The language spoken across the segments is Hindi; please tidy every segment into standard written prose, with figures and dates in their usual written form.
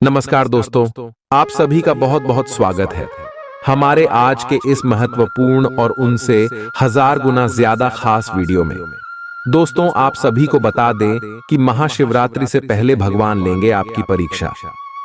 नमस्कार दोस्तों, आप सभी का बहुत बहुत स्वागत है हमारे आज के इस महत्वपूर्ण और उनसे हजार गुना ज्यादा खास वीडियो में। दोस्तों, आप सभी को बता दें कि महाशिवरात्रि से पहले भगवान लेंगे आपकी परीक्षा।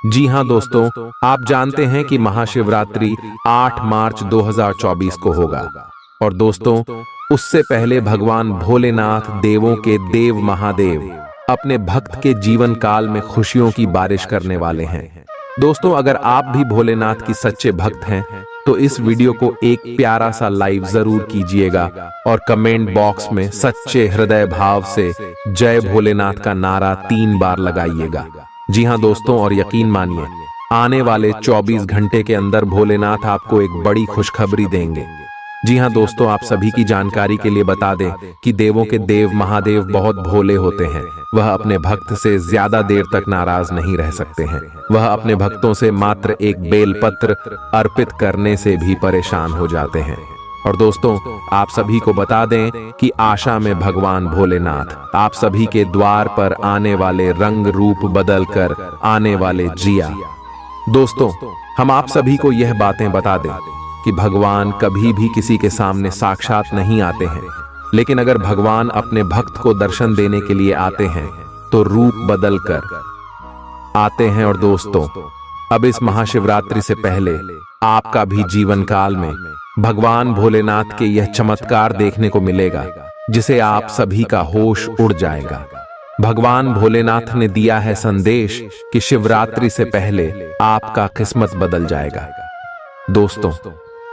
जी हां दोस्तों, आप जानते हैं कि महाशिवरात्रि 8 मार्च 2024 को होगा। और दोस्तों, उससे पहले भगवान भोलेनाथ, देवों के देव महादेव, अपने भक्त के जीवन काल में खुशियों की बारिश करने वाले हैं। दोस्तों, अगर आप भी भोलेनाथ की सच्चे भक्त हैं तो इस वीडियो को एक प्यारा सा लाइक जरूर कीजिएगा और कमेंट बॉक्स में सच्चे हृदय भाव से जय भोलेनाथ का नारा 3 बार लगाइएगा। जी हां दोस्तों, और यकीन मानिए, आने वाले 24 घंटे के अंदर भोलेनाथ आपको एक बड़ी खुशखबरी देंगे। जी हां दोस्तों, आप सभी की जानकारी के लिए बता दें कि देवों के देव महादेव बहुत भोले होते हैं। वह अपने भक्त से ज्यादा देर तक नाराज नहीं रह सकते हैं। वह अपने भक्तों से मात्र एक बेलपत्र अर्पित करने से भी परेशान हो जाते हैं। और दोस्तों, आप सभी को बता दें कि आशा में भगवान भोलेनाथ आप सभी के द्वार पर आने वाले रंग रूप बदल कर आने वाले जिया। दोस्तों, हम आप सभी को यह बातें बता दें कि भगवान कभी भी किसी के सामने साक्षात नहीं आते हैं, लेकिन अगर भगवान अपने भक्त को दर्शन देने के लिए आते हैं तो रूप बदल कर आते हैं। और दोस्तों, अब इस महाशिवरात्रि से पहले आपका भी जीवन काल में भगवान भोलेनाथ के यह चमत्कार देखने को मिलेगा जिसे आप सभी का होश उड़ जाएगा। भगवान भोलेनाथ ने दिया है संदेश कि शिवरात्रि से पहले आपका किस्मत बदल जाएगा। दोस्तों,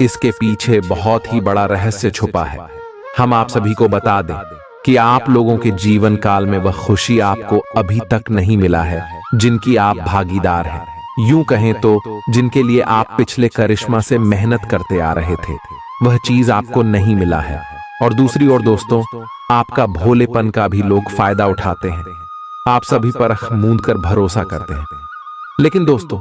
इसके पीछे बहुत ही बड़ा रहस्य छुपा है। हम आप सभी को बता दें कि आप लोगों के जीवन काल में वह खुशी आपको अभी तक नहीं मिला है जिनकी आप भागीदार हैं। यूं कहें तो जिनके लिए आप पिछले करिश्मा से मेहनत करते आ रहे थे, वह चीज आपको नहीं मिला है। और दूसरी ओर दोस्तों, आपका भोलेपन का भी लोग फायदा उठाते हैं। आप सभी पर आंख मूंद कर भरोसा करते हैं, लेकिन दोस्तों,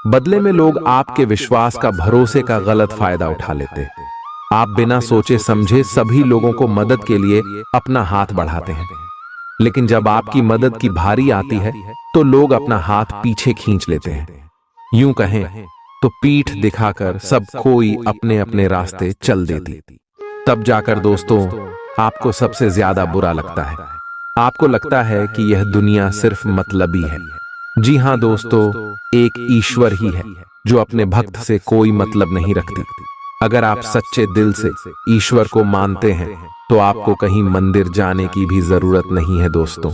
बदले में लोग आपके विश्वास का, भरोसे का गलत फायदा उठा लेते हैं। आप बिना सोचे समझे सभी लोगों को मदद के लिए अपना हाथ बढ़ाते हैं, लेकिन जब आपकी मदद की भारी आती है तो लोग अपना हाथ पीछे खींच लेते हैं। यूं कहें तो पीठ दिखाकर सब कोई अपने अपने रास्ते चल देती। तब जाकर दोस्तों, आपको सबसे ज्यादा बुरा लगता है। आपको लगता है कि यह दुनिया सिर्फ मतलबी है। जी हां दोस्तों, एक ईश्वर ही है जो अपने भक्त से कोई मतलब नहीं रखती। अगर आप सच्चे दिल से ईश्वर को मानते हैं तो आपको कहीं मंदिर जाने की भी जरूरत नहीं है दोस्तों,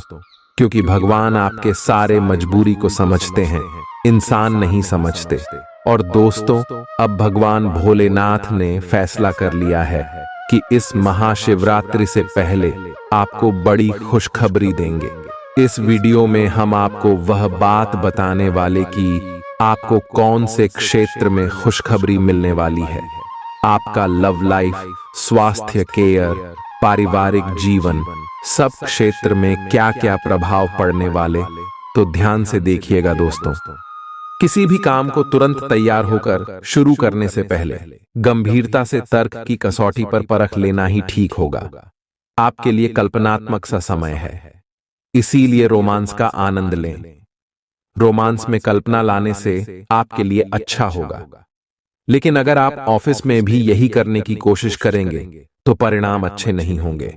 क्योंकि भगवान आपके सारे मजबूरी को समझते हैं, इंसान नहीं समझते। और दोस्तों, अब भगवान भोलेनाथ ने फैसला कर लिया है कि इस महाशिवरात्रि से पहले आपको बड़ी खुशखबरी देंगे। इस वीडियो में हम आपको वह बात बताने वाले कि आपको कौन से क्षेत्र में खुशखबरी मिलने वाली है। आपका लव लाइफ, स्वास्थ्य केयर, पारिवारिक जीवन, सब क्षेत्र में क्या क्या प्रभाव पड़ने वाले, तो ध्यान से देखिएगा दोस्तों। किसी भी काम को तुरंत तैयार होकर शुरू करने से पहले गंभीरता से तर्क की कसौटी पर परख लेना ही ठीक होगा। आपके लिए कल्पनात्मक सा समय है, इसीलिए रोमांस का आनंद लें। रोमांस में कल्पना लाने से आपके लिए अच्छा होगा, लेकिन अगर आप ऑफिस में भी यही करने की कोशिश करेंगे तो परिणाम अच्छे नहीं होंगे।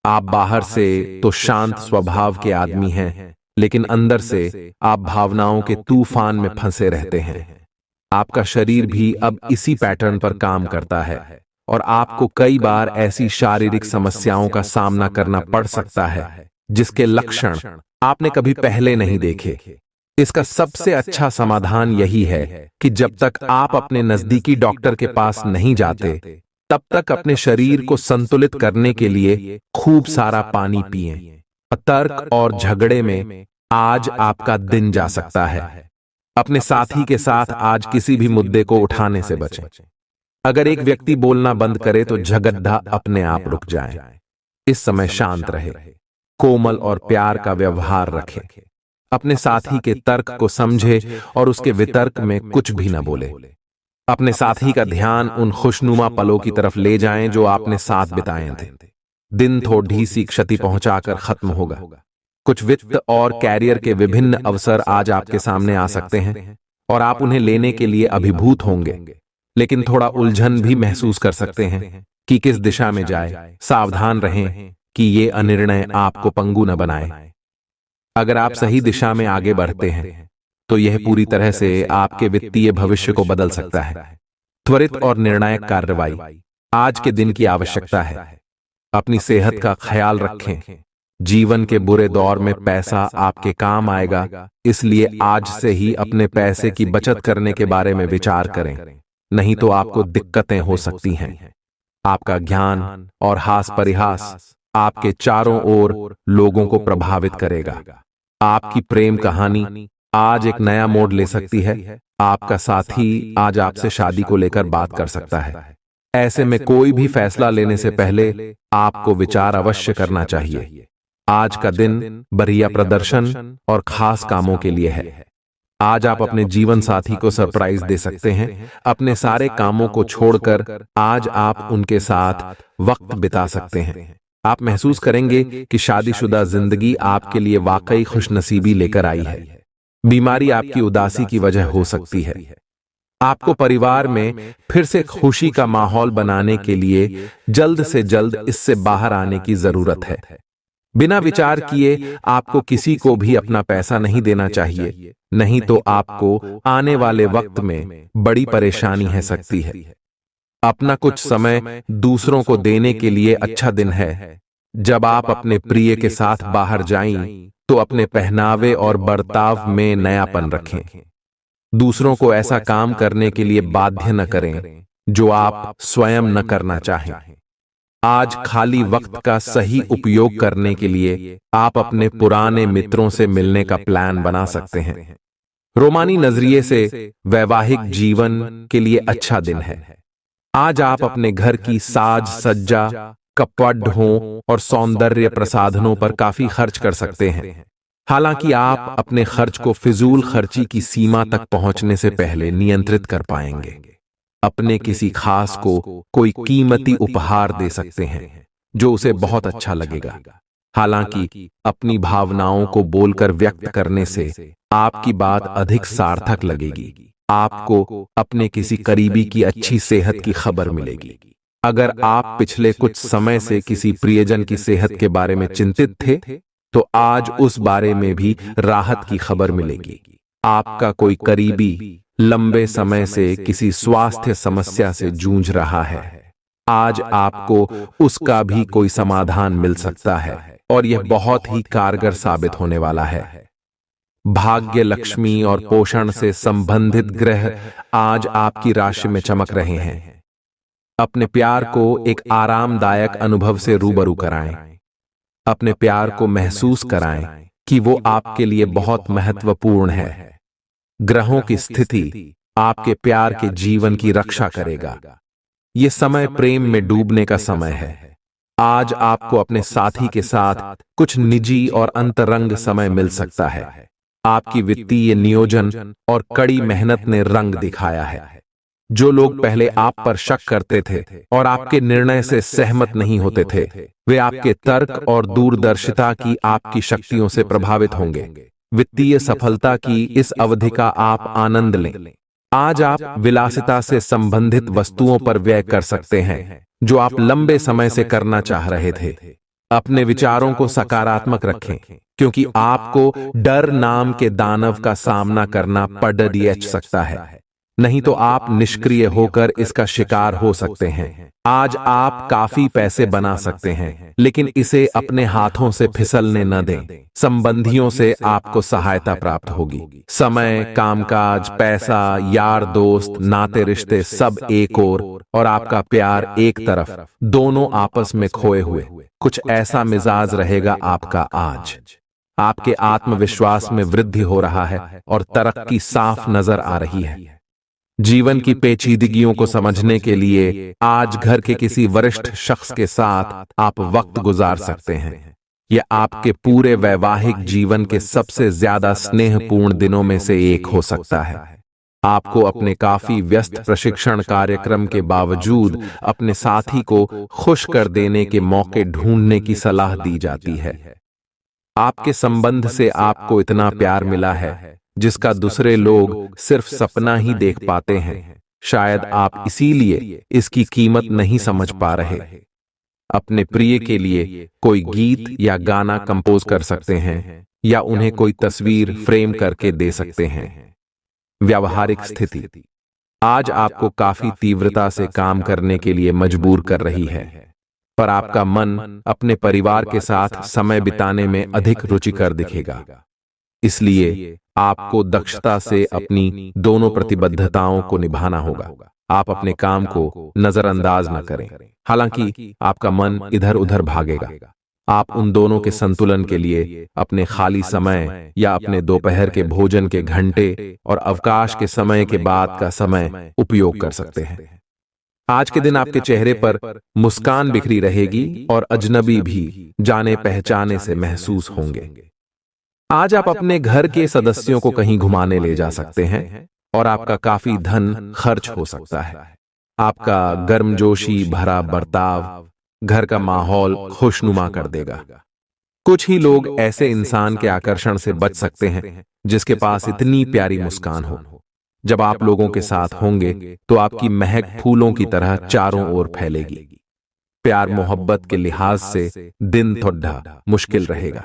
आप बाहर से तो शांत स्वभाव के आदमी हैं, लेकिन अंदर से आप भावनाओं के तूफान में फंसे रहते हैं। आपका शरीर भी अब इसी पैटर्न पर काम करता है और आपको कई बार ऐसी शारीरिक समस्याओं का सामना करना पड़ सकता है जिसके लक्षण आपने कभी पहले नहीं देखे। इसका सबसे अच्छा समाधान यही है कि जब तक आप अपने नजदीकी डॉक्टर के पास नहीं जाते, तब तक अपने शरीर को संतुलित करने के लिए खूब सारा पानी पिएं। तर्क और झगड़े में आज आपका दिन जा सकता है। अपने साथी के साथ आज किसी भी मुद्दे को उठाने से बचें। अगर एक व्यक्ति बोलना बंद करे तो झगड़ा अपने आप रुक जाए। इस समय शांत रहे, कोमल और प्यार का व्यवहार रखें। अपने साथी के तर्क को समझे और उसके वितर्क में कुछ भी न बोले। अपने साथी का ध्यान उन खुशनुमा पलों की तरफ ले जाएं जो आपने साथ बिताए थे। दिन थोड़ी सी क्षति पहुंचाकर खत्म होगा, कुछ वित्त और कैरियर के विभिन्न अवसर आज आपके सामने आ सकते हैं और आप उन्हें लेने के लिए अभिभूत होंगे, लेकिन थोड़ा उलझन भी महसूस कर सकते हैं कि किस दिशा में जाए। सावधान रहें कि ये अनिर्णय आपको पंगु न बनाए। अगर आप सही दिशा में आगे बढ़ते हैं तो यह पूरी तरह से आपके वित्तीय भविष्य को बदल सकता है। त्वरित और निर्णायक कार्रवाई आज के दिन की आवश्यकता है। अपनी सेहत का ख्याल रखें। जीवन के बुरे दौर में पैसा आपके काम आएगा, इसलिए आज से ही अपने पैसे की बचत करने के बारे में विचार करें, नहीं तो आपको दिक्कतें हो सकती हैं। आपका ज्ञान और हास परिहास आपके चारों ओर लोगों को प्रभावित करेगा। आपकी प्रेम कहानी आज एक नया मोड़ ले सकती है। आपका साथी आज आपसे शादी को लेकर बात कर सकता है। ऐसे में कोई भी फैसला लेने से पहले आपको विचार अवश्य करना चाहिए। आज का दिन बढ़िया प्रदर्शन और खास कामों के लिए है। आज आप अपने जीवन साथी को सरप्राइज दे सकते हैं। अपने सारे कामों को छोड़कर आज आप उनके साथ वक्त बिता सकते हैं। आप महसूस करेंगे कि शादीशुदा जिंदगी आपके लिए वाकई खुशनसीबी लेकर आई है। बीमारी आपकी उदासी की वजह हो सकती है। आपको परिवार में फिर से खुशी का माहौल बनाने के लिए जल्द से जल्द इससे बाहर आने की जरूरत है। बिना विचार किए आपको किसी को भी अपना पैसा नहीं देना चाहिए, नहीं तो आपको आने वाले वक्त में बड़ी परेशानी है सकती है। अपना कुछ समय दूसरों को देने के लिए अच्छा दिन है। जब आप अपने प्रिय के साथ बाहर जाएं, तो अपने पहनावे और बर्ताव में नयापन रखें। दूसरों को ऐसा काम करने के लिए बाध्य न करें जो आप स्वयं न करना चाहें। आज खाली वक्त का सही उपयोग करने के लिए आप अपने पुराने मित्रों से मिलने का प्लान बना सकते हैं। रोमानी नजरिए से वैवाहिक जीवन के लिए अच्छा दिन है। आज आप अपने घर की साज सज्जा, कपड़ों और सौंदर्य प्रसाधनों पर काफी खर्च कर सकते हैं। हालांकि आप अपने खर्च को फिजूल खर्ची की सीमा तक पहुंचने से पहले नियंत्रित कर पाएंगे। अपने किसी खास को कोई कीमती उपहार दे सकते हैं जो उसे बहुत अच्छा लगेगा। हालांकि अपनी भावनाओं को बोलकर व्यक्त करने से आपकी बात अधिक सार्थक लगेगी। आपको अपने किसी करीबी की अच्छी सेहत की खबर मिलेगी। अगर आप पिछले कुछ समय से किसी प्रियजन की सेहत के बारे में चिंतित थे, तो आज उस बारे में भी राहत की खबर मिलेगी। आपका कोई करीबी लंबे समय से किसी स्वास्थ्य समस्या से जूझ रहा है। आज आपको उसका भी कोई समाधान मिल सकता है और यह बहुत ही कारगर साबित होने वाला है। भाग्य, लक्ष्मी और पोषण से संबंधित ग्रह आज आपकी राशि में चमक रहे हैं। अपने प्यार को एक आरामदायक अनुभव से रूबरू कराएं। अपने प्यार को महसूस कराएं कि वो आपके लिए बहुत महत्वपूर्ण है। ग्रहों की स्थिति आपके प्यार के जीवन की रक्षा करेगा। ये समय प्रेम में डूबने का समय है। आज आपको अपने साथी के साथ कुछ निजी और अंतरंग समय मिल सकता है। आपकी वित्तीय नियोजन और कड़ी मेहनत ने रंग दिखाया है। जो लोग पहले आप पर शक करते थे और आपके निर्णय से सहमत नहीं होते थे, वे आपके तर्क और दूरदर्शिता की आपकी शक्तियों से प्रभावित होंगे। वित्तीय सफलता की इस अवधि का आप आनंद लें। आज आप विलासिता से संबंधित वस्तुओं पर व्यय कर सकते हैं जो आप लंबे समय से करना चाह रहे थे। अपने विचारों को सकारात्मक रखें, क्योंकि आपको डर नाम के दानव का सामना करना पड़ सकता है। नहीं तो आप निष्क्रिय होकर इसका शिकार हो सकते हैं। आज आप काफी पैसे बना सकते हैं, लेकिन इसे अपने हाथों से फिसलने न दें। संबंधियों से आपको सहायता प्राप्त होगी। समय, कामकाज, पैसा, यार दोस्त, नाते रिश्ते सब एक और आपका प्यार एक तरफ, दोनों आपस में खोए हुए। कुछ ऐसा मिजाज रहेगा आपका आज। आपके आत्मविश्वास में वृद्धि हो रहा है और तरक्की साफ नजर आ रही है। जीवन की पेचीदगियों को समझने के लिए आज घर के किसी वरिष्ठ शख्स के साथ आप वक्त गुजार सकते हैं। यह आपके पूरे वैवाहिक जीवन के सबसे ज्यादा स्नेहपूर्ण दिनों में से एक हो सकता है। आपको अपने काफी व्यस्त प्रशिक्षण कार्यक्रम के बावजूद अपने साथी को खुश कर देने के मौके ढूंढने की सलाह दी जाती है। आपके संबंध से आपको इतना प्यार मिला है जिसका दूसरे लोग सिर्फ सपना ही देख पाते हैं। शायद आप इसीलिए इसकी कीमत नहीं समझ पा रहे। अपने प्रिय के लिए कोई गीत या गाना कंपोज कर सकते हैं या उन्हें कोई तस्वीर फ्रेम करके दे सकते हैं। व्यावहारिक स्थिति आज आपको काफी तीव्रता से काम करने के लिए मजबूर कर रही है, पर आपका मन अपने परिवार के साथ समय बिताने में अधिक रुचिकर दिखेगा। इसलिए आपको दक्षता से अपनी दोनों प्रतिबद्धताओं को निभाना होगा। आप अपने काम को नजरअंदाज न करें, हालांकि आपका मन इधर उधर भागेगा। आप उन दोनों के संतुलन के लिए अपने खाली समय या अपने दोपहर के भोजन के घंटे और अवकाश के समय के बाद का समय उपयोग कर सकते हैं। आज के दिन आपके चेहरे पर मुस्कान बिखरी रहेगी और अजनबी भी जाने पहचाने से महसूस होंगे। आज आप अपने घर के सदस्यों को कहीं घुमाने ले जा सकते हैं और आपका काफी धन खर्च हो सकता है। आपका गर्मजोशी भरा बर्ताव घर का माहौल खुशनुमा कर देगा। कुछ ही लोग ऐसे इंसान के आकर्षण से बच सकते हैं जिसके पास इतनी प्यारी मुस्कान हो। जब आप लोगों के साथ होंगे तो आपकी महक फूलों की तरह चारों ओर फैलेगी। प्यार मोहब्बत के लिहाज से दिन थोड़ा मुश्किल रहेगा।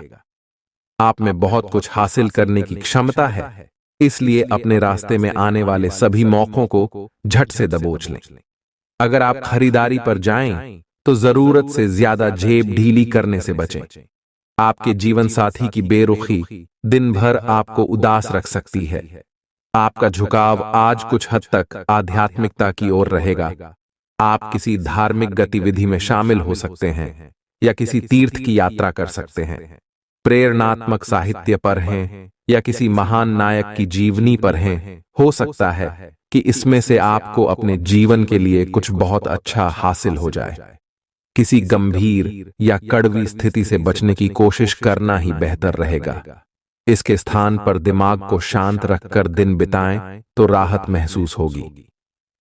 आप में बहुत कुछ हासिल करने की क्षमता है, इसलिए अपने रास्ते में आने वाले सभी मौकों को झट से दबोच लें। अगर आप खरीदारी पर जाएं तो जरूरत से ज्यादा जेब ढीली करने से बचें। आपके जीवन साथी की बेरुखी दिन भर आपको उदास रख सकती है। आपका झुकाव आज कुछ हद तक आध्यात्मिकता की ओर रहेगा। आप किसी धार्मिक गतिविधि में शामिल हो सकते हैं या किसी तीर्थ की यात्रा कर सकते हैं। प्रेरणात्मक साहित्य पर हैं या किसी महान नायक की जीवनी पर हैं। हो सकता है कि इसमें से आपको अपने जीवन के लिए कुछ बहुत अच्छा हासिल हो जाए। किसी गंभीर या कड़वी स्थिति से बचने की कोशिश करना ही बेहतर रहेगा। इसके स्थान पर दिमाग को शांत रखकर दिन बिताएं तो राहत महसूस होगी।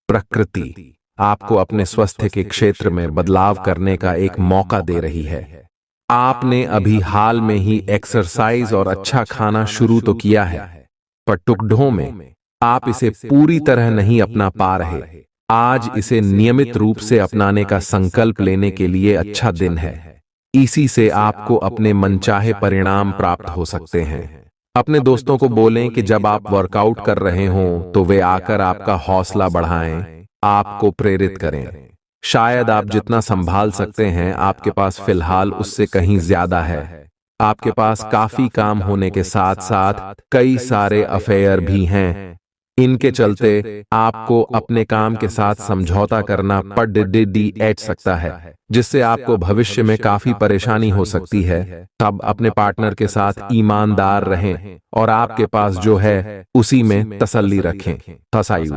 प्रकृति आपको अपने स्वास्थ्य के क्षेत्र में बदलाव करने का एक मौका दे रही है। आपने अभी हाल में ही एक्सरसाइज और अच्छा खाना शुरू तो किया है, पर टुकड़ों में आप इसे पूरी तरह नहीं अपना पा रहे। आज इसे नियमित रूप से अपनाने का संकल्प लेने के लिए अच्छा दिन है। इसी से आपको अपने मनचाहे परिणाम प्राप्त हो सकते हैं। अपने दोस्तों को बोलें कि जब आप वर्कआउट कर रहे हों तो वे आकर आपका हौसला बढ़ाएं, आपको प्रेरित करें। शायद आप जितना संभाल सकते हैं आपके पास फिलहाल उससे कहीं ज्यादा है। आपके पास काफी काम होने के साथ साथ कई सारे अफेयर भी हैं। इनके चलते आपको अपने काम के साथ समझौता करना पड़ सकता है, जिससे आपको भविष्य में काफी परेशानी हो सकती है। तब अपने पार्टनर के साथ ईमानदार रहें और आपके पास जो है उसी में तसल्ली रखें। तसायु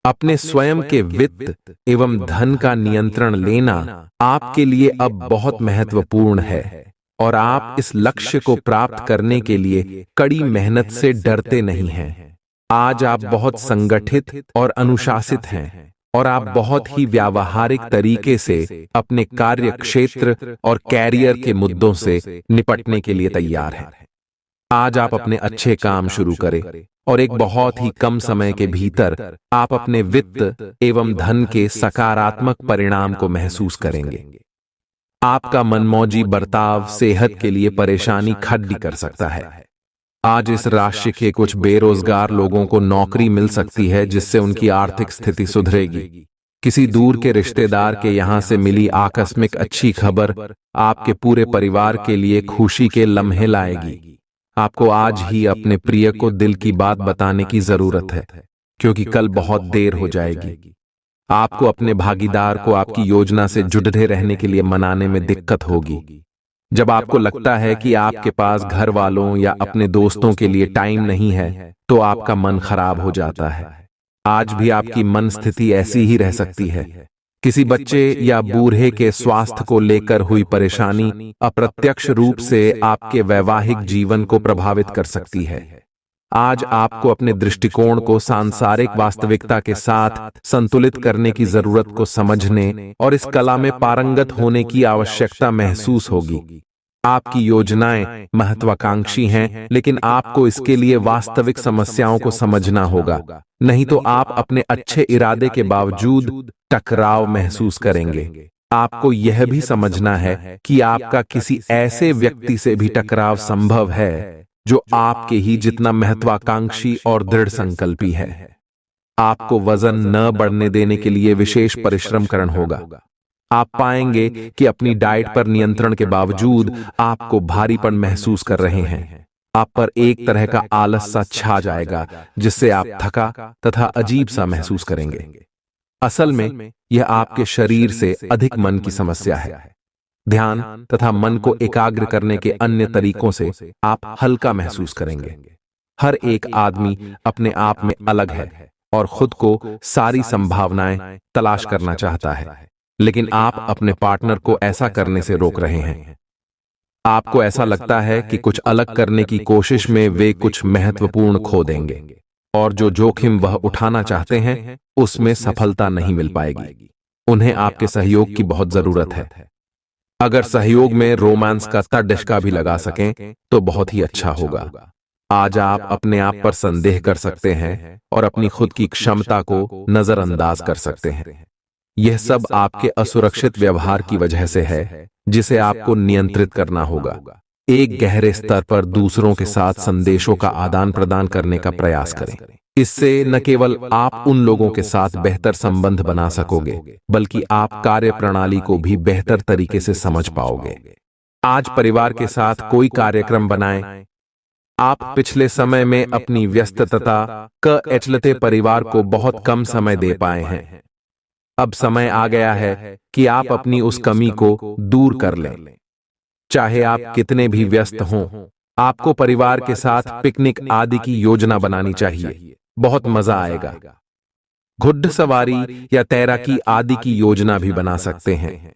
अपने स्वयं के वित्त एवं धन का नियंत्रण लेना आपके लिए अब बहुत महत्वपूर्ण है और आप इस लक्ष्य को प्राप्त करने के लिए कड़ी मेहनत से डरते नहीं हैं। आज आप बहुत संगठित और अनुशासित हैं और आप बहुत ही व्यावहारिक तरीके से अपने कार्य क्षेत्र और कैरियर के मुद्दों से निपटने के लिए तैयार हैं। आज आप अपने अच्छे काम शुरू करें और एक बहुत ही कम समय के भीतर आप अपने वित्त एवं धन के सकारात्मक परिणाम को महसूस करेंगे। आपका मनमौजी बर्ताव सेहत के लिए परेशानी खड़ी कर सकता है। आज इस राशि के कुछ बेरोजगार लोगों को नौकरी मिल सकती है जिससे उनकी आर्थिक स्थिति सुधरेगी। किसी दूर के रिश्तेदार के यहां से मिली आकस्मिक अच्छी खबर आपके पूरे परिवार के लिए खुशी के लम्हे लाएगी। आपको आज ही अपने प्रिय को दिल की बात बताने की जरूरत है, क्योंकि कल बहुत देर हो जाएगी। आपको अपने भागीदार को आपकी योजना से जुड़े रहने के लिए मनाने में दिक्कत होगी। जब आपको लगता है कि आपके पास घर वालों या अपने दोस्तों के लिए टाइम नहीं है, तो आपका मन खराब हो जाता है। आज भी आपकी मन स्थिति ऐसी ही रह सकती है। किसी बच्चे या बूढ़े के स्वास्थ्य को लेकर हुई परेशानी अप्रत्यक्ष रूप से आपके वैवाहिक जीवन को प्रभावित कर सकती है। आज आपको अपने दृष्टिकोण को सांसारिक वास्तविकता के साथ संतुलित करने की जरूरत को समझने और इस कला में पारंगत होने की आवश्यकता महसूस होगी। आपकी योजनाएं महत्वाकांक्षी हैं, लेकिन आपको इसके लिए वास्तविक समस्याओं को समझना होगा, नहीं तो आप अपने अच्छे इरादे के बावजूद टकराव महसूस करेंगे। आपको यह भी समझना है कि आपका किसी ऐसे व्यक्ति से भी टकराव संभव है जो आपके ही जितना महत्वाकांक्षी और दृढ़ संकल्पी है। आपको वजन न बढ़ने देने के लिए विशेष परिश्रम करना होगा। आप पाएंगे कि अपनी डाइट पर नियंत्रण के बावजूद आपको भारीपन महसूस कर रहे हैं। आप पर एक तरह का आलस सा छा जाएगा, जिससे आप थका तथा अजीब सा महसूस करेंगे। असल में यह आपके शरीर से अधिक मन की समस्या है। ध्यान तथा मन को एकाग्र करने के अन्य तरीकों से आप हल्का महसूस करेंगे। हर एक आदमी अपने आप में अलग है और खुद को सारी संभावनाएं तलाश करना चाहता है, लेकिन आप अपने पार्टनर को ऐसा करने से रोक रहे हैं। आपको ऐसा लगता है कि कुछ अलग करने की कोशिश में वे कुछ महत्वपूर्ण खो देंगे और जो जोखिम वह उठाना चाहते हैं उसमें सफलता नहीं मिल पाएगी। उन्हें आपके सहयोग की बहुत जरूरत है। अगर सहयोग में रोमांस का तड़का भी लगा सकें तो बहुत ही अच्छा होगा। आज आप अपने आप पर संदेह कर सकते हैं और अपनी खुद की क्षमता को नजरअंदाज कर सकते हैं। यह सब आपके असुरक्षित व्यवहार की वजह से है, जिसे आपको नियंत्रित करना होगा। एक गहरे स्तर पर दूसरों के साथ संदेशों का आदान प्रदान करने का प्रयास करें। इससे न केवल आप उन लोगों के साथ बेहतर संबंध बना सकोगे, बल्कि आप कार्य प्रणाली को भी बेहतर तरीके से समझ पाओगे। आज परिवार के साथ कोई कार्यक्रम बनाएं। आप पिछले समय में अपनी व्यस्तता के चलते परिवार को बहुत कम समय दे पाए हैं। अब समय आ गया है कि आप अपनी उस कमी को दूर कर लें। चाहे आप कितने भी व्यस्त हों, आपको परिवार के साथ पिकनिक आदि की योजना बनानी चाहिए। बहुत मजा आएगा। घुड़सवारी या तैराकी आदि की योजना भी बना सकते हैं।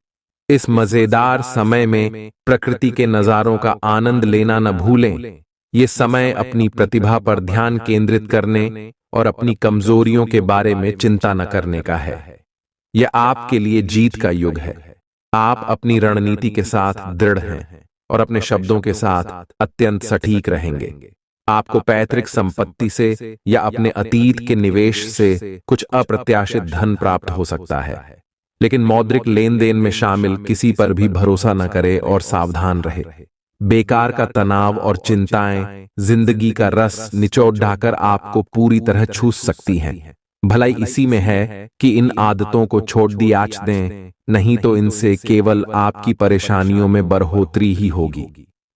इस मजेदार समय में प्रकृति के नजारों का आनंद लेना न भूलें। ये समय अपनी प्रतिभा पर ध्यान केंद्रित करने और अपनी कमजोरियों के बारे में चिंता न करने का है। यह आपके लिए जीत का युग है। आप अपनी रणनीति के साथ दृढ़ हैं और अपने शब्दों के साथ अत्यंत सटीक रहेंगे। आपको पैतृक संपत्ति से या अपने अतीत के निवेश से कुछ अप्रत्याशित धन प्राप्त हो सकता है, लेकिन मौद्रिक लेन देन में शामिल किसी पर भी भरोसा न करें और सावधान रहे। बेकार का तनाव और चिंताएं जिंदगी का रस निचोड़ ढाकर आपको पूरी तरह छूस सकती हैं। भलाई इसी में है कि इन आदतों को छोड़ दी आच दें, नहीं तो इनसे केवल आपकी परेशानियों में बढ़ोतरी ही होगी।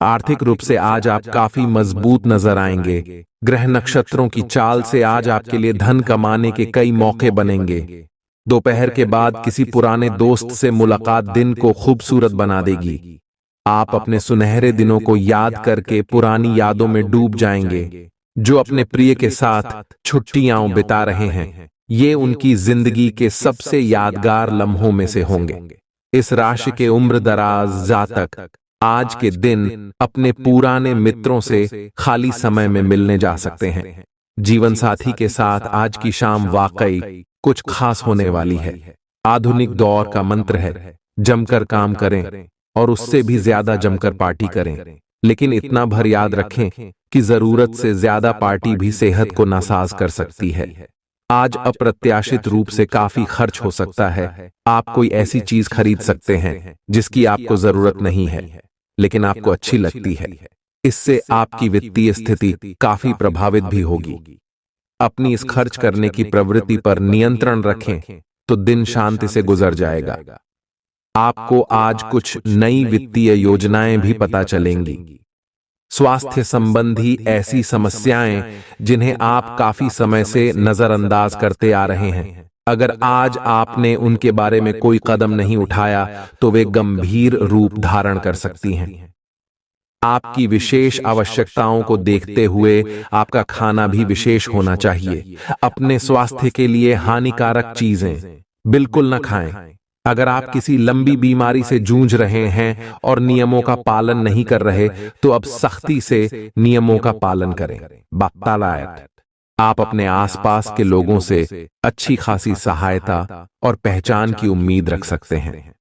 आर्थिक रूप से आज आप काफी मजबूत नजर आएंगे। ग्रह नक्षत्रों की चाल से आज आपके लिए धन कमाने के कई मौके बनेंगे। दोपहर के बाद किसी पुराने दोस्त से मुलाकात दिन को खूबसूरत बना देगी। आप अपने सुनहरे दिनों को याद करके पुरानी यादों में डूब जाएंगे। जो अपने प्रिय के साथ छुट्टियां बिता रहे हैं, ये उनकी जिंदगी के सबसे यादगार लम्हों में से होंगे। इस राशि के उम्र दराज जातक आज के दिन अपने पुराने मित्रों से खाली समय में मिलने जा सकते हैं। जीवन साथी के साथ आज की शाम वाकई कुछ खास होने वाली है। आधुनिक दौर का मंत्र है, जमकर काम करें और उससे भी ज्यादा जमकर पार्टी करें, लेकिन इतना भर याद रखें कि जरूरत से ज्यादा पार्टी भी सेहत को नासाज कर सकती है। आज अप्रत्याशित रूप से काफी खर्च हो सकता है। आप कोई ऐसी चीज खरीद सकते हैं जिसकी आपको जरूरत नहीं है, लेकिन आपको अच्छी लगती है। इससे आपकी वित्तीय स्थिति काफी प्रभावित भी होगी। अपनी इस खर्च करने की प्रवृत्ति पर नियंत्रण रखें तो दिन शांति से गुजर जाएगा। आपको आज कुछ नई वित्तीय योजनाएं भी पता चलेंगी। स्वास्थ्य संबंधी ऐसी समस्याएं जिन्हें आप काफी समय से नजरअंदाज करते आ रहे हैं, अगर आज आपने उनके बारे में कोई कदम नहीं उठाया तो वे गंभीर रूप धारण कर सकती हैं। आपकी विशेष आवश्यकताओं को देखते हुए आपका खाना भी विशेष होना चाहिए। अपने स्वास्थ्य के लिए हानिकारक चीजें बिल्कुल न खाएं। अगर आप किसी लंबी बीमारी से जूझ रहे हैं और नियमों का पालन नहीं कर रहे, तो अब सख्ती से नियमों का पालन करें। बातालायत आप अपने आसपास के लोगों से अच्छी खासी सहायता और पहचान की उम्मीद रख सकते हैं।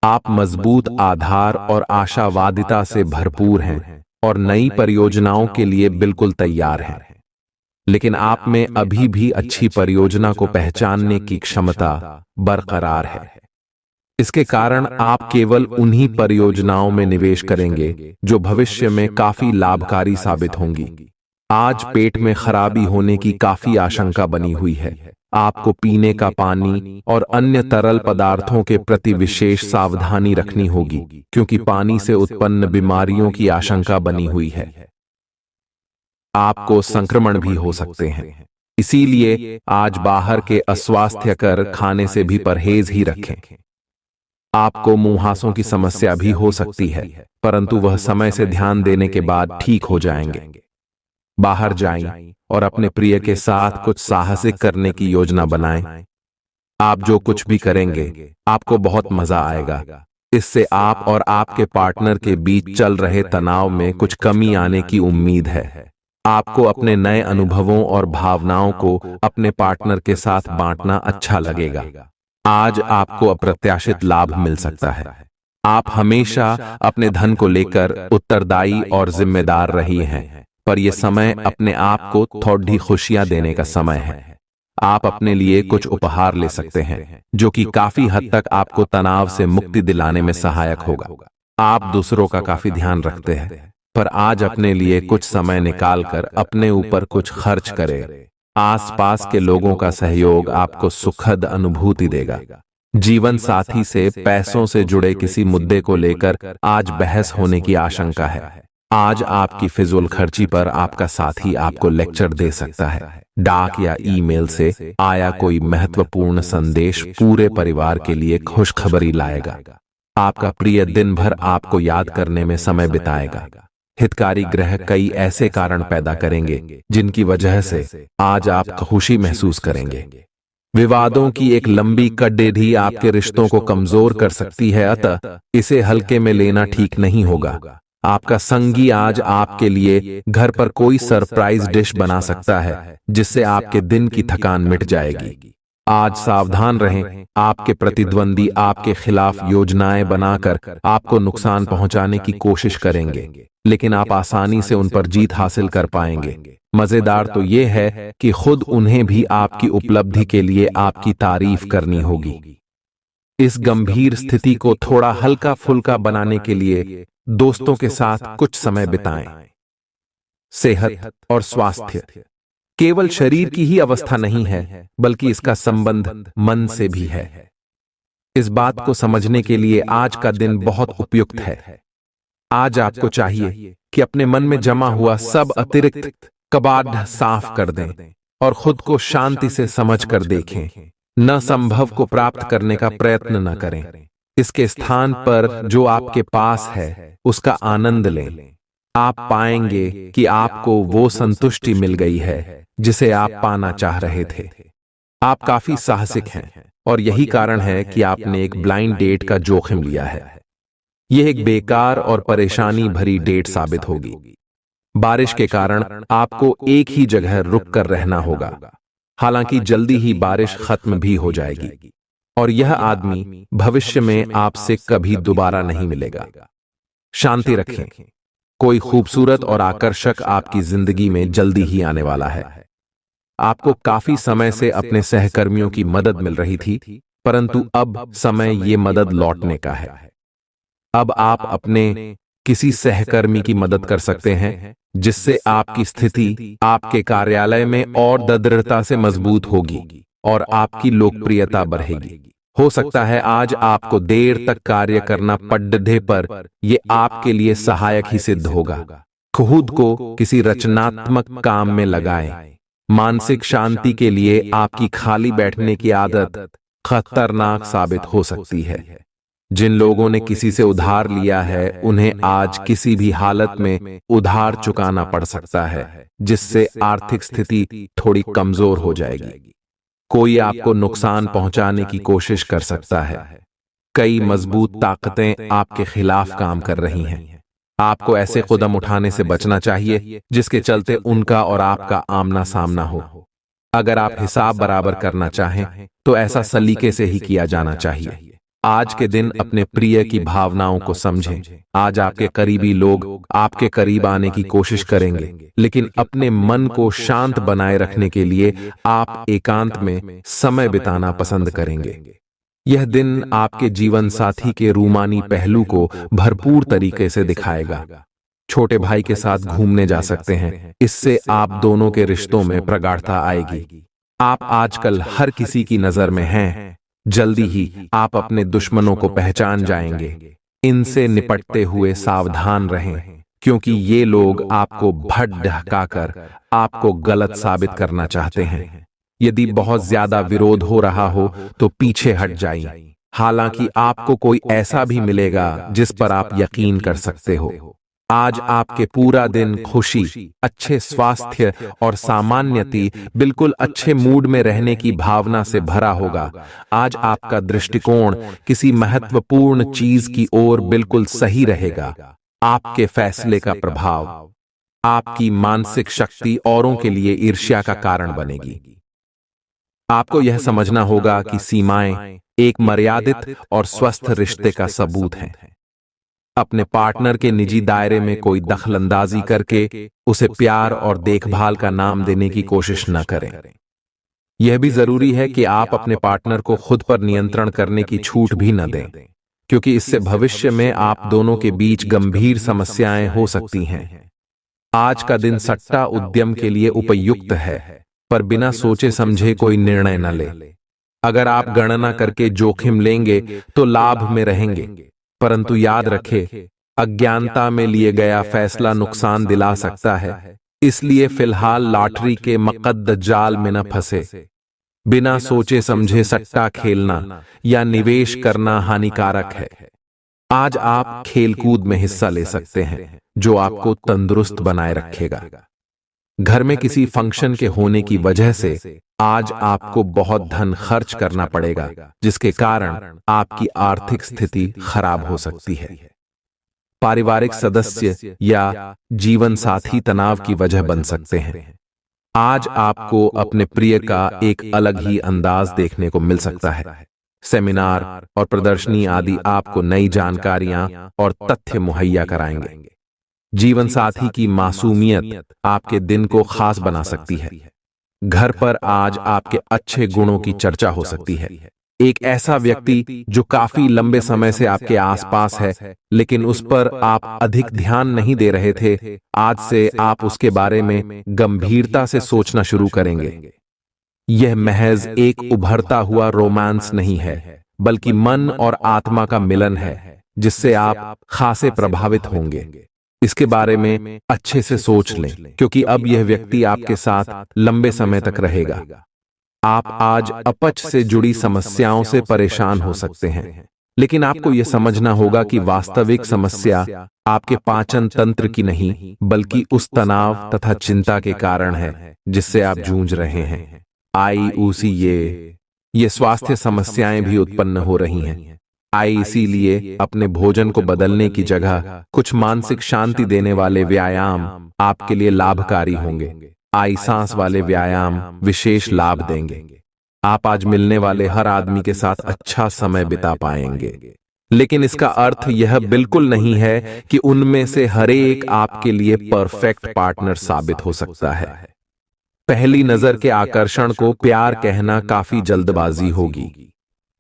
आप मजबूत आधार और आशावादिता से भरपूर हैं और नई परियोजनाओं के लिए बिल्कुल तैयार हैं। लेकिन आप में अभी भी अच्छी परियोजना को पहचानने की क्षमता बरकरार है। इसके कारण आप केवल उन्हीं परियोजनाओं में निवेश करेंगे जो भविष्य में काफी लाभकारी साबित होंगी। आज पेट में खराबी होने की काफी आशंका बनी हुई है। आपको पीने का पानी और अन्य तरल पदार्थों के प्रति विशेष सावधानी रखनी होगी, क्योंकि पानी से उत्पन्न बीमारियों की आशंका बनी हुई है। आपको संक्रमण भी हो सकते हैं, इसीलिए आज बाहर के अस्वास्थ्यकर खाने से भी परहेज ही रखें। आपको मुंहासों की समस्या भी हो सकती है, परंतु वह समय से ध्यान देने के बाद ठीक हो जाएंगे। बाहर जाएं और अपने प्रिय के साथ कुछ साहसिक करने की योजना बनाएं। आप जो कुछ भी करेंगे, आपको बहुत मजा आएगा। इससे आप और आपके पार्टनर के बीच चल रहे तनाव में कुछ कमी आने की उम्मीद है। आपको अपने नए अनुभवों और भावनाओं को अपने पार्टनर के साथ बांटना अच्छा लगेगा। आज आपको अप्रत्याशित लाभ मिल सकता है। आप हमेशा अपने धन को लेकर उत्तरदायी और जिम्मेदार रही हैं, पर यह समय अपने आप को थोड़ी खुशियां देने का समय है। आप अपने लिए कुछ उपहार ले सकते हैं, जो कि काफी हद तक आपको तनाव से मुक्ति दिलाने में सहायक होगा। आप दूसरों का काफी ध्यान रखते हैं, पर आज अपने लिए कुछ समय निकालकर अपने ऊपर कुछ खर्च करें। आसपास के लोगों का सहयोग आपको सुखद अनुभूति देगा। जीवन साथी से पैसों से जुड़े किसी मुद्दे को लेकर आज बहस होने की आशंका है। आज आपकी फिजूल खर्ची पर आपका साथी आपको लेक्चर दे सकता है। डाक या ईमेल से आया कोई महत्वपूर्ण संदेश पूरे परिवार के लिए खुशखबरी लाएगा। आपका प्रिय दिन भर आपको याद करने में समय बिताएगा। हितकारी ग्रह कई ऐसे कारण पैदा करेंगे जिनकी वजह से आज आप खुशी महसूस करेंगे। विवादों की एक लंबी कड़ेढ़ी आपके रिश्तों को कमजोर कर सकती है, अतः इसे हल्के में लेना ठीक नहीं होगा। आपका संगी आज आपके लिए घर पर कोई सरप्राइज डिश बना सकता है, जिससे आपके दिन की थकान मिट जाएगी। आज सावधान रहें, आपके प्रतिद्वंदी आपके खिलाफ योजनाएं बनाकर आपको नुकसान पहुंचाने की कोशिश करेंगे, लेकिन आप आसानी से उन पर जीत हासिल कर पाएंगे। मजेदार तो यह है कि खुद उन्हें भी आपकी उपलब्धि के लिए आपकी तारीफ करनी होगी। इस गंभीर स्थिति को थोड़ा हल्का फुल्का बनाने के लिए दोस्तों के साथ कुछ समय बिताएं। सेहत और स्वास्थ्य केवल शरीर की ही अवस्था नहीं है, बल्कि इसका संबंध मन से भी है। इस बात को समझने के लिए आज का दिन बहुत उपयुक्त है। आज आपको चाहिए कि अपने मन में जमा हुआ सब अतिरिक्त कबाड़ साफ कर दें और खुद को शांति से समझकर देखें। न संभव को प्राप्त करने का प्रयत्न न करें। इसके स्थान पर जो आपके पास है उसका आनंद लें। आप पाएंगे कि आपको वो संतुष्टि मिल गई है जिसे आप पाना चाह रहे थे। आप काफी साहसिक हैं और यही कारण है कि आपने एक ब्लाइंड डेट का जोखिम लिया है। यह एक बेकार और परेशानी भरी डेट साबित होगी। बारिश के कारण आपको एक ही जगह रुक कर रहना होगा। हालांकि जल्दी ही बारिश खत्म भी हो जाएगी और यह आदमी भविष्य में आपसे कभी दोबारा नहीं मिलेगा। शांति रखें। कोई खूबसूरत और आकर्षक आपकी जिंदगी में जल्दी ही आने वाला है। आपको काफी समय से अपने सहकर्मियों की मदद मिल रही थी, परंतु अब समय ये मदद लौटने का है। अब आप अपने किसी सहकर्मी की मदद कर सकते हैं, जिससे आपकी स्थिति आपके कार्यालय में और दृढ़ता से मजबूत होगी और आपकी लोकप्रियता बढ़ेगी। हो सकता है आज आपको देर तक कार्य करना पड़ने पर यह आपके लिए सहायक ही सिद्ध होगा। खुद को किसी रचनात्मक काम में लगाएं। मानसिक शांति के लिए आपकी खाली बैठने की आदत खतरनाक साबित हो सकती है। जिन लोगों ने किसी से उधार लिया है, उन्हें आज किसी भी हालत में उधार चुकाना पड़ सकता है, जिससे आर्थिक स्थिति थोड़ी कमजोर हो जाएगी। कोई आपको नुकसान पहुंचाने की कोशिश कर सकता है। कई मजबूत ताकतें आपके खिलाफ काम कर रही हैं। आपको ऐसे कदम उठाने से बचना चाहिए जिसके चलते उनका और आपका आमना सामना हो। अगर आप हिसाब बराबर करना चाहें तो ऐसा सलीके से ही किया जाना चाहिए। आज के दिन अपने प्रिय की भावनाओं को समझें। आज आपके करीबी लोग आपके करीब आने की कोशिश करेंगे, लेकिन अपने मन को शांत बनाए रखने के लिए आप एकांत में समय बिताना पसंद करेंगे। यह दिन आपके जीवन साथी के रूमानी पहलू को भरपूर तरीके से दिखाएगा। छोटे भाई के साथ घूमने जा सकते हैं, इससे आप दोनों के रिश्तों में प्रगाढ़ता आएगी। आप आजकल हर किसी की नजर में हैं। जल्दी ही आप अपने दुश्मनों को पहचान जाएंगे। इनसे निपटते हुए सावधान रहें, क्योंकि ये लोग आपको भटकाकर आपको गलत साबित करना चाहते हैं। यदि बहुत ज्यादा विरोध हो रहा हो तो पीछे हट जाइए। हालांकि आपको कोई ऐसा भी मिलेगा जिस पर आप यकीन कर सकते हो। आज आपके पूरा दिन खुशी, अच्छे स्वास्थ्य और सामान्यति, बिल्कुल अच्छे मूड में रहने की भावना से भरा होगा। आज आपका दृष्टिकोण किसी महत्वपूर्ण चीज की ओर बिल्कुल सही रहेगा। आपके फैसले का प्रभाव, आपकी मानसिक शक्ति औरों के लिए ईर्ष्या का कारण बनेगी। आपको यह समझना होगा कि सीमाएं एक मर्यादित और स्वस्थ रिश्ते का सबूत हैं। अपने पार्टनर के निजी दायरे में कोई दखलंदाजी करके उसे प्यार और देखभाल का नाम देने की कोशिश न करें। यह भी जरूरी है कि आप अपने पार्टनर को खुद पर नियंत्रण करने की छूट भी न दें, क्योंकि इससे भविष्य में आप दोनों के बीच गंभीर समस्याएं हो सकती हैं। आज का दिन सट्टा उद्यम के लिए उपयुक्त है, पर बिना सोचे समझे कोई निर्णय न ले। अगर आप गणना करके जोखिम लेंगे तो लाभ में रहेंगे, परंतु याद रखें, अज्ञानता में लिए गया फैसला नुकसान दिला सकता है। इसलिए फिलहाल लॉटरी के मकद्द जाल में न फंसे। बिना सोचे समझे सट्टा खेलना या निवेश करना हानिकारक है। आज आप खेलकूद में हिस्सा ले सकते हैं, जो आपको तंदुरुस्त बनाए रखेगा। घर में किसी फंक्शन के होने की वजह से आज आपको बहुत धन खर्च करना पड़ेगा, जिसके कारण आपकी आर्थिक स्थिति खराब हो सकती है। पारिवारिक सदस्य या जीवन साथी तनाव की वजह बन सकते हैं। आज आपको अपने प्रिय का एक अलग ही अंदाज देखने को मिल सकता है। सेमिनार और प्रदर्शनी आदि आपको नई जानकारियां और तथ्य मुहैया कराएंगे। जीवन साथी की मासूमियत आपके दिन को खास बना सकती है। घर पर आज आपके अच्छे गुणों की चर्चा हो सकती है। एक ऐसा व्यक्ति जो काफी लंबे समय से आपके आसपास है, लेकिन उस पर आप अधिक ध्यान नहीं दे रहे थे, आज से आप उसके बारे में गंभीरता से सोचना शुरू करेंगे। यह महज एक उभरता हुआ रोमांस नहीं है, बल्कि मन और आत्मा का मिलन है, जिससे आप खासे प्रभावित होंगे। इसके बारे में अच्छे से सोच लें, क्योंकि अब यह व्यक्ति आपके साथ लंबे समय तक रहेगा। आप आज अपच से जुड़ी समस्याओं से परेशान हो सकते हैं, लेकिन आपको यह समझना होगा कि वास्तविक समस्या आपके पाचन तंत्र की नहीं, बल्कि उस तनाव तथा चिंता के कारण है जिससे आप जूझ रहे हैं। ये स्वास्थ्य समस्याएं भी उत्पन्न हो रही हैं। इसीलिए अपने भोजन को बदलने की जगह कुछ मानसिक शांति देने वाले व्यायाम आपके लिए लाभकारी होंगे। सांस वाले व्यायाम विशेष लाभ देंगे। आप आज मिलने वाले हर आदमी के साथ अच्छा समय बिता पाएंगे, लेकिन इसका अर्थ यह बिल्कुल नहीं है कि उनमें से हर एक आपके लिए परफेक्ट पार्टनर साबित हो सकता है। पहली नजर के आकर्षण को प्यार कहना काफी जल्दबाजी होगी।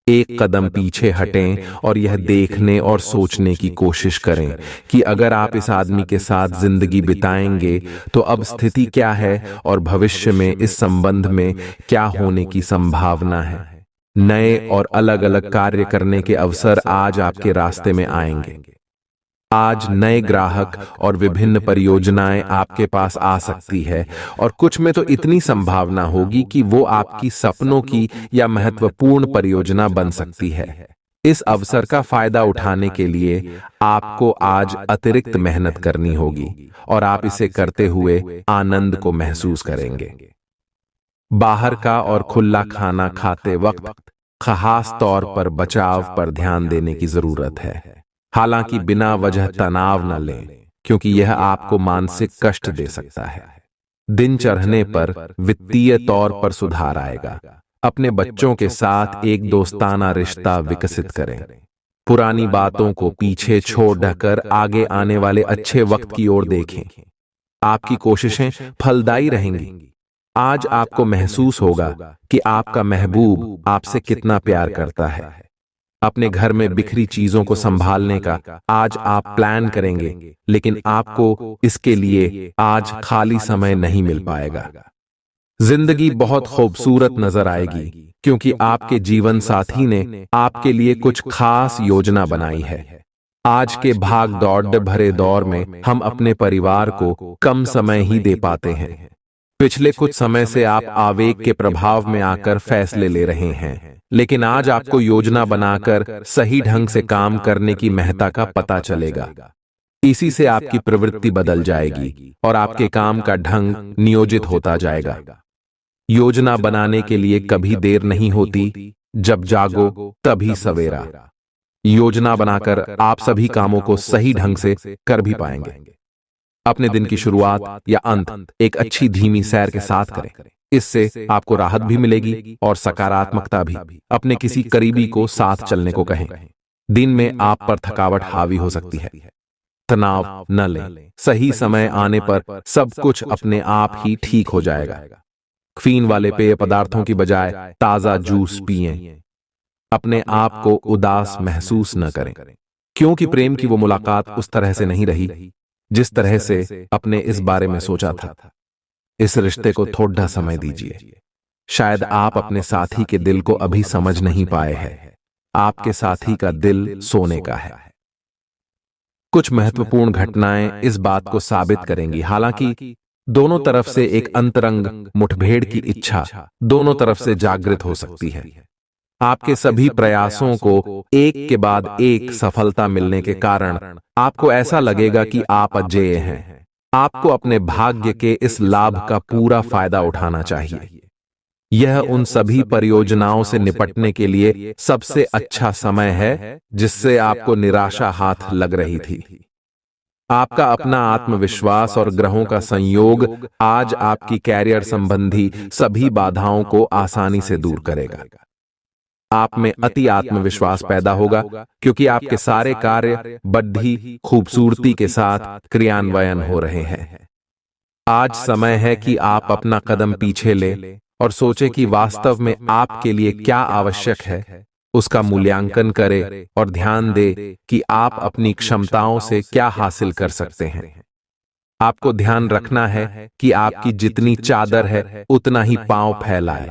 एक कदम पीछे हटें और यह देखने और सोचने की कोशिश करें कि अगर आप इस आदमी के साथ जिंदगी बिताएंगे तो अब स्थिति क्या है और भविष्य में इस संबंध में क्या होने की संभावना है। नए और अलग अलग कार्य करने के अवसर आज आपके रास्ते में आएंगे। आज नए ग्राहक और विभिन्न परियोजनाएं आपके पास आ सकती है, और कुछ में तो इतनी संभावना होगी कि वो आपकी सपनों की या महत्वपूर्ण परियोजना बन सकती है। इस अवसर का फायदा उठाने के लिए आपको आज अतिरिक्त मेहनत करनी होगी, और आप इसे करते हुए आनंद को महसूस करेंगे। बाहर का और खुला खाना खाते वक्त खास तौर पर बचाव पर ध्यान देने की जरूरत है। हालांकि बिना वजह तनाव न लें, क्योंकि यह आपको मानसिक कष्ट दे सकता है। दिन चढ़ने पर वित्तीय तौर पर सुधार आएगा। अपने बच्चों के साथ एक दोस्ताना रिश्ता विकसित करें। पुरानी बातों को पीछे छोड़कर आगे आने वाले अच्छे वक्त की ओर देखें। आपकी कोशिशें फलदायी रहेंगी। आज आपको महसूस होगा कि आपका महबूब आपसे कितना प्यार करता है। अपने घर में बिखरी चीजों को संभालने का आज आप प्लान करेंगे, लेकिन आपको इसके लिए आज खाली समय नहीं मिल पाएगा। जिंदगी बहुत खूबसूरत नजर आएगी क्योंकि आपके जीवन साथी ने आपके लिए कुछ खास योजना बनाई है। आज के भाग दौड़ भरे दौर में हम अपने परिवार को कम समय ही दे पाते हैं। पिछले कुछ समय से आप आवेग के प्रभाव में आकर फैसले ले रहे हैं, लेकिन आज आपको योजना बनाकर सही ढंग से काम करने की महत्ता का पता चलेगा। इसी से आपकी प्रवृत्ति बदल जाएगी और आपके काम का ढंग नियोजित होता जाएगा। योजना बनाने के लिए कभी देर नहीं होती, जब जागो तभी सवेरा। योजना बनाकर आप सभी कामों को सही ढंग से कर भी पाएंगे। अपने दिन की शुरुआत या अंत एक अच्छी धीमी सैर के साथ करें। इससे आपको राहत भी मिलेगी और सकारात्मकता भी। अपने किसी करीबी को साथ चलने को कहें। दिन में आप पर थकावट हावी हो सकती है, तनाव न लें। सही समय आने पर सब कुछ अपने आप ही ठीक हो जाएगा। कैफीन वाले पेय पदार्थों की बजाय ताजा जूस पिएं। अपने आप को उदास महसूस न करें, क्योंकि प्रेम की वो मुलाकात उस तरह से नहीं रही जिस तरह से अपने इस बारे में सोचा था। इस रिश्ते को थोड़ा समय दीजिए। शायद आप अपने साथी के दिल को अभी समझ नहीं पाए हैं। आपके साथी का दिल सोने का है। कुछ महत्वपूर्ण घटनाएं इस बात को साबित करेंगी। हालांकि दोनों तरफ से एक अंतरंग मुठभेड़ की इच्छा दोनों तरफ से जागृत हो सकती है। आपके सभी प्रयासों को एक के बाद एक सफलता मिलने के कारण आपको ऐसा लगेगा कि आप अजेय हैं। आपको अपने भाग्य के इस लाभ का पूरा फायदा उठाना चाहिए। यह उन सभी परियोजनाओं से निपटने के लिए सबसे अच्छा समय है जिससे आपको निराशा हाथ लग रही थी। आपका अपना आत्मविश्वास और ग्रहों का संयोग आज आपकी कैरियर संबंधी सभी बाधाओं को आसानी से दूर करेगा। आप में अति आत्मविश्वास पैदा होगा क्योंकि आपके सारे कार्य बड़ी खूबसूरती के साथ क्रियान्वयन हो रहे हैं। आज समय है कि आप अपना कदम पीछे लें और सोचें कि वास्तव में आपके लिए क्या आवश्यक है। उसका मूल्यांकन करें और ध्यान दें कि आप अपनी क्षमताओं से क्या हासिल कर सकते हैं। आपको ध्यान रखना है कि आपकी जितनी चादर है उतना ही पांव फैलाए।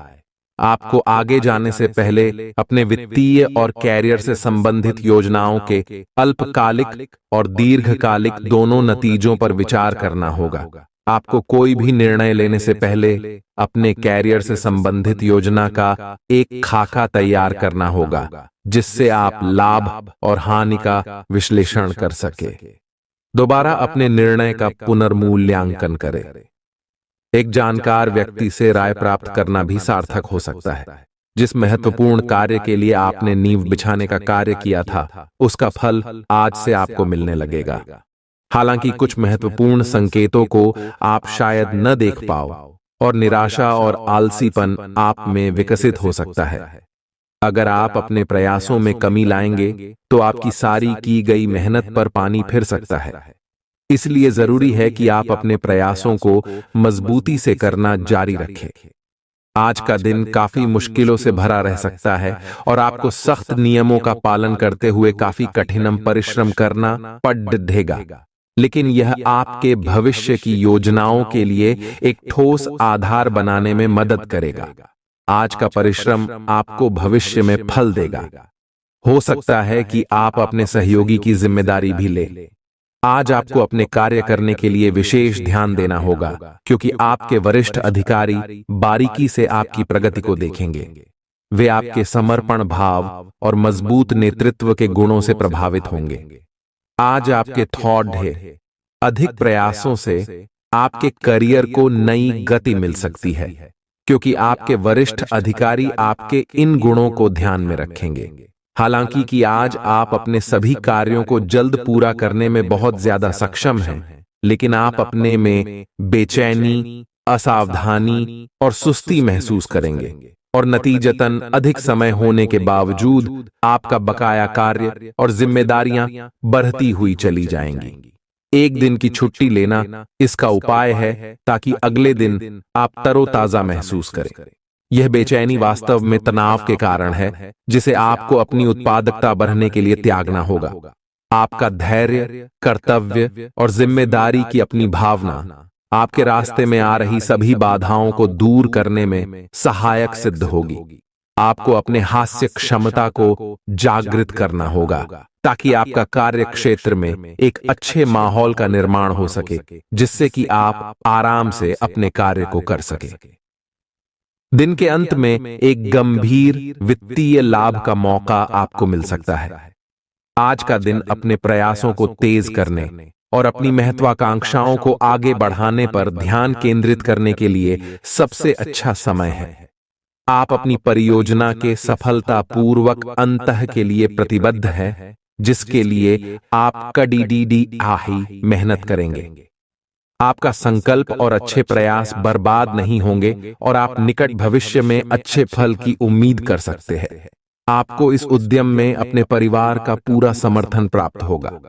आपको आगे जाने से पहले अपने वित्तीय और कैरियर से संबंधित योजनाओं के अल्पकालिक और दीर्घकालिक दोनों नतीजों पर विचार करना होगा। आपको कोई भी निर्णय लेने से पहले अपने कैरियर से संबंधित योजना का एक खाका तैयार करना होगा, जिससे आप लाभ और हानि का विश्लेषण कर सके। दोबारा अपने निर्णय का पुनर्मूल्यांकन करें। एक जानकार व्यक्ति से राय प्राप्त करना भी सार्थक हो सकता है। जिस महत्वपूर्ण कार्य के लिए आपने नींव बिछाने का कार्य किया था, उसका फल आज से आपको मिलने लगेगा। हालांकि कुछ महत्वपूर्ण संकेतों को आप शायद न देख पाओ और निराशा और आलसीपन आप में विकसित हो सकता है। अगर आप अपने प्रयासों में कमी लाएंगे तो आपकी सारी की गई मेहनत पर पानी फिर सकता है। इसलिए जरूरी है कि आप अपने प्रयासों को मजबूती से करना जारी रखें। आज का दिन काफी मुश्किलों से भरा रह सकता है और आपको सख्त नियमों का पालन करते हुए काफी कठिन परिश्रम करना पड़ेगा, लेकिन यह आपके भविष्य की योजनाओं के लिए एक ठोस आधार बनाने में मदद करेगा। आज का परिश्रम आपको भविष्य में फल देगा। हो सकता है कि आप अपने सहयोगी की जिम्मेदारी भी लें। आज आपको अपने कार्य करने के लिए विशेष ध्यान देना होगा, क्योंकि आपके वरिष्ठ अधिकारी बारीकी से आपकी प्रगति को देखेंगे। वे आपके समर्पण भाव और मजबूत नेतृत्व के गुणों से प्रभावित होंगे। आज आपके थॉट है। अधिक प्रयासों से आपके करियर को नई गति मिल सकती है, क्योंकि आपके वरिष्ठ अधिकारी आपके इन गुणों को ध्यान में रखेंगे। हालांकि कि आज आप अपने सभी कार्यों को जल्द पूरा करने में बहुत ज्यादा सक्षम हैं, लेकिन आप अपने में बेचैनी, असावधानी और सुस्ती महसूस करेंगे। और नतीजतन अधिक समय होने के बावजूद आपका बकाया कार्य और जिम्मेदारियां बढ़ती हुई चली जाएंगी। एक दिन की छुट्टी लेना इसका उपाय है ताकि अगले दिन आप तरोताजा महसूस करें। यह बेचैनी वास्तव में तनाव के कारण है जिसे आपको अपनी उत्पादकता बढ़ाने के लिए त्यागना होगा। आपका धैर्य, कर्तव्य और जिम्मेदारी की अपनी भावना आपके रास्ते में आ रही सभी बाधाओं को दूर करने में सहायक सिद्ध होगी। आपको अपने हास्य क्षमता को जागृत करना होगा ताकि आपका कार्य क्षेत्र में एक अच्छे माहौल का निर्माण हो सके, जिससे कि आप आराम से अपने कार्य को कर सके। दिन के अंत में एक गंभीर वित्तीय लाभ का मौका आपको मिल सकता है। आज का दिन अपने प्रयासों को तेज करने और अपनी महत्वाकांक्षाओं को आगे बढ़ाने पर ध्यान केंद्रित करने के लिए सबसे अच्छा समय है। आप अपनी परियोजना के सफलतापूर्वक अंत के लिए प्रतिबद्ध हैं, जिसके लिए आप कड़ी मेहनत करेंगे। आपका संकल्प और अच्छे प्रयास बर्बाद नहीं होंगे और आप निकट भविष्य में अच्छे फल की उम्मीद कर सकते हैं। आपको इस उद्यम में अपने परिवार का पूरा समर्थन प्राप्त होगा।